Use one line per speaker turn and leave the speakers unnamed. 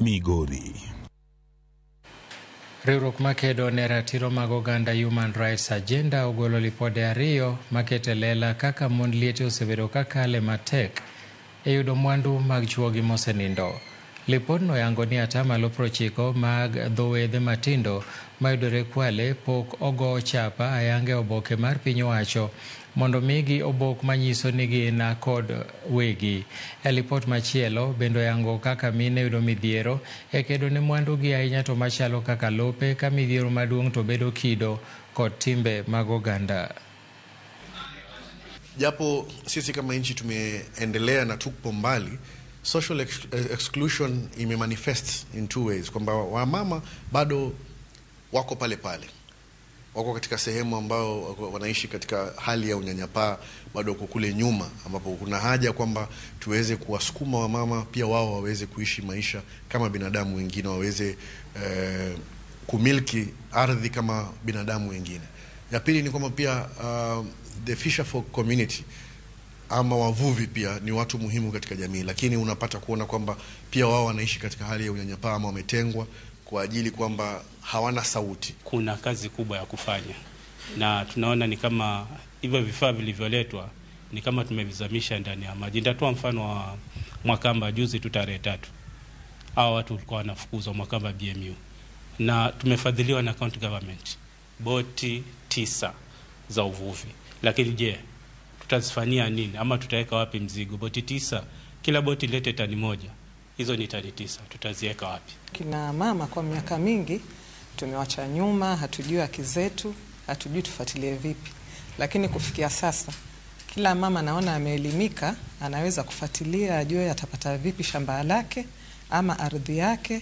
Migori.
Riwruok makedo ne ratiro mag oganda Human Rights Agenda ogolo lipode ariyo makete lela kaka mon liete osebedo kakale matek e yudo mwandu mag chuogi mosenindo. Lipodno yango ni 90% mag dhowedhe matindo mayudore Kwale pok ogo chapa ayange oboke mar piny owacho mondo migi obok manyiso ni gin kod wegi. E lipot machielo bendo yango kaka mine yudo midhiero e kedo ne mwandu gi ahinya to machalo kaka lope, ka midhiero maduong' to bedo kido kod timbe mag oganda.
Japo sisi kama nchi tumeendelea na tupo mbali, social exclusion imemanifest in two ways, kwamba wamama bado wako pale pale, wako katika sehemu ambao wanaishi katika hali ya unyanyapaa, bado kule nyuma, ambapo kuna haja kwamba tuweze kuwasukuma wamama pia wao waweze kuishi maisha kama binadamu wengine, waweze kumiliki ardhi kama binadamu wengine. Ya pili ni kwamba pia the fisher folk community ama wavuvi pia ni watu muhimu katika jamii, lakini unapata kuona kwamba pia wao wanaishi katika hali ya unyanyapaa ama wametengwa kwa ajili kwamba hawana sauti.
Kuna kazi kubwa ya kufanya, na tunaona ni kama hivyo vifaa vilivyoletwa ni kama tumevizamisha ndani ya maji. Nitatoa mfano wa Mwakamba juzi tu tarehe 3. Hao watu walikuwa wanafukuzwa Mwakamba BMU, na tumefadhiliwa na county government boti 9 za uvuvi. Lakini je, tutazifanyia nini ama tutaweka wapi mzigo? Boti 9, kila boti lete tani moja, hizo ni tani 9, tutaziweka wapi?
Kina mama kwa miaka mingi tumewacha nyuma, hatujui haki zetu, hatujui tufuatilie vipi. Lakini kufikia sasa kila mama naona ameelimika, anaweza kufuatilia, ajue atapata vipi shamba lake ama ardhi yake,